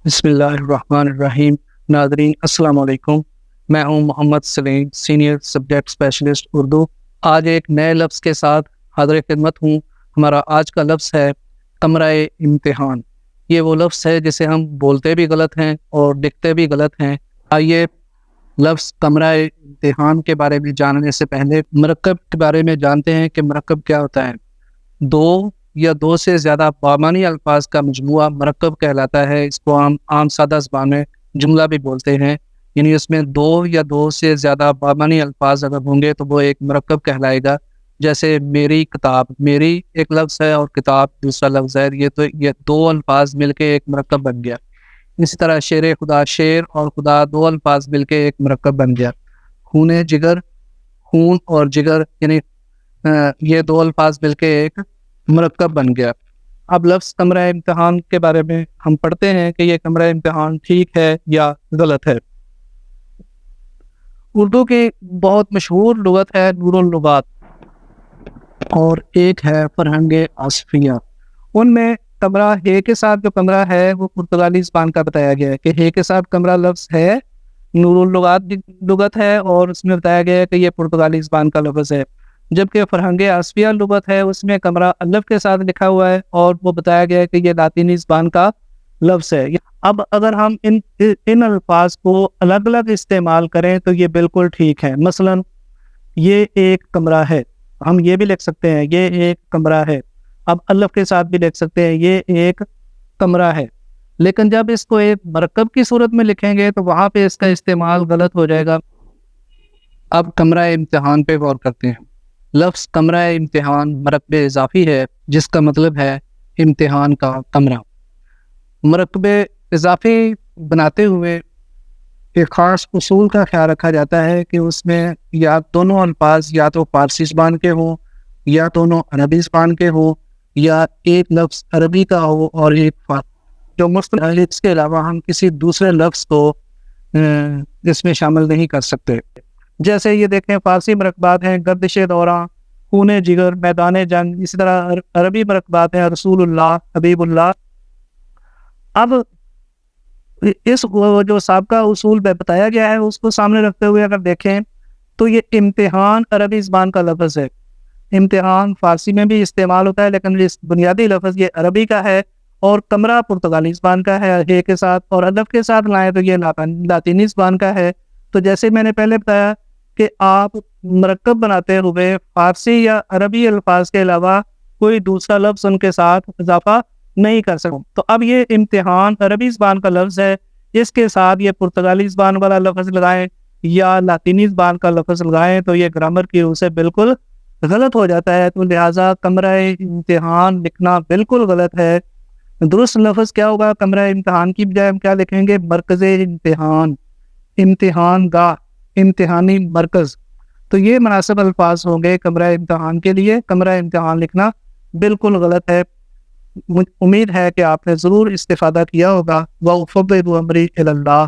بسم اللہ الرحمن الرحیم۔ ناظرین السلام علیکم، میں ہوں محمد سلیم، سینئر سبجیکٹ اسپیشلسٹ اردو۔ آج ایک نئے لفظ کے ساتھ حاضر خدمت ہوں۔ ہمارا آج کا لفظ ہے کمرہ امتحان۔ یہ وہ لفظ ہے جسے ہم بولتے بھی غلط ہیں اور لکھتے بھی غلط ہیں۔ آئیے لفظ کمرہ امتحان کے بارے میں جاننے سے پہلے مرکب کے بارے میں جانتے ہیں کہ مرکب کیا ہوتا ہے۔ دو یا دو سے زیادہ بامانی الفاظ کا مجموعہ مرکب کہلاتا ہے۔ اس کو ہم عام سادہ زبان میں جملہ بھی بولتے ہیں، یعنی اس میں دو یا دو سے زیادہ بامانی الفاظ اگر ہوں گے تو وہ ایک مرکب کہلائے گا۔ جیسے میری کتاب، میری ایک لفظ ہے اور کتاب دوسرا لفظ ہے، یہ دو الفاظ مل کے ایک مرکب بن گیا۔ اسی طرح شیر خدا، شیر اور خدا دو الفاظ مل کے ایک مرکب بن گیا۔ خون جگر، خون اور جگر یعنی یہ دو الفاظ مل کے ایک مرکب بن گیا۔ اب لفظ کمرہ امتحان کے بارے میں ہم پڑھتے ہیں کہ یہ کمرہ امتحان ٹھیک ہے یا غلط ہے۔ اردو کی بہت مشہور لغت ہے نور اللغات، اور ایک ہے فرہنگ آصفیہ۔ ان میں کمرہ ہے کے ساتھ جو کمرہ ہے وہ پرتگالی زبان کا بتایا گیا ہے کہ ہے کے ساتھ کمرہ لفظ ہے، نور اللغات لغت ہے، اور اس میں بتایا گیا ہے کہ یہ پرتگالی زبان کا لفظ ہے۔ جبکہ فرہنگ آصفیہ لغت ہے، اس میں کمرہ الف کے ساتھ لکھا ہوا ہے اور وہ بتایا گیا ہے کہ یہ لاطینی زبان کا لفظ ہے۔ اب اگر ہم ان الفاظ کو الگ الگ استعمال کریں تو یہ بالکل ٹھیک ہے۔ مثلا یہ ایک کمرہ ہے، ہم یہ بھی لکھ سکتے ہیں یہ ایک کمرہ ہے۔ اب الف کے ساتھ بھی لکھ سکتے ہیں یہ ایک کمرہ ہے۔ لیکن جب اس کو ایک مرکب کی صورت میں لکھیں گے تو وہاں پہ اس کا استعمال غلط ہو جائے گا۔ اب کمرہ امتحان پہ غور کرتے ہیں۔ لفظ کمرہ امتحان مرکب اضافی ہے جس کا مطلب ہے امتحان کا کمرہ۔ مرکب اضافی بناتے ہوئے ایک خاص اصول کا خیال رکھا جاتا ہے کہ اس میں یا دونوں الفاظ یا تو فارسی زبان کے ہوں یا دونوں عربی زبان کے ہوں، یا ایک لفظ عربی کا ہو اور ایک فارسی، جو مختلف۔ اس کے علاوہ ہم کسی دوسرے لفظ کو اس میں شامل نہیں کر سکتے۔ جیسے یہ دیکھیں فارسی مرکبات ہیں گردش دوراں، خون جگر، میدان جنگ۔ اسی طرح عربی مرکبات ہیں رسول اللہ، حبیب اللہ۔ اب اس جو سابقہ اصول پہ بتایا گیا ہے اس کو سامنے رکھتے ہوئے اگر دیکھیں تو یہ امتحان عربی زبان کا لفظ ہے۔ امتحان فارسی میں بھی استعمال ہوتا ہے لیکن اس بنیادی لفظ یہ عربی کا ہے، اور کمرہ پرتگالی زبان کا ہے ہے کے ساتھ، اور الف کے ساتھ لائیں تو یہ لاطینی زبان کا ہے۔ تو جیسے میں نے پہلے بتایا کہ آپ مرکب بناتے ہوئے فارسی یا عربی الفاظ کے علاوہ کوئی دوسرا لفظ ان کے ساتھ اضافہ نہیں کر سکتے۔ تو اب یہ امتحان عربی زبان کا لفظ ہے، اس کے ساتھ یہ پرتگالی زبان والا لفظ لگائیں یا لاطینی زبان کا لفظ لگائیں تو یہ گرامر کی روح سے بالکل غلط ہو جاتا ہے۔ تو لہٰذا کمرہ امتحان لکھنا بالکل غلط ہے۔ درست لفظ کیا ہوگا؟ کمرہ امتحان کی بجائے ہم کیا لکھیں گے؟ مرکز امتحان، امتحان گاہ، امتحانی مرکز۔ تو یہ مناسب الفاظ ہوں گے کمرہ امتحان کے لیے۔ کمرہ امتحان لکھنا بالکل غلط ہے۔ امید ہے کہ آپ نے ضرور استفادہ کیا ہوگا۔ وَأُفَوِّضُ أَمْرِي إِلَى اللَّهِ۔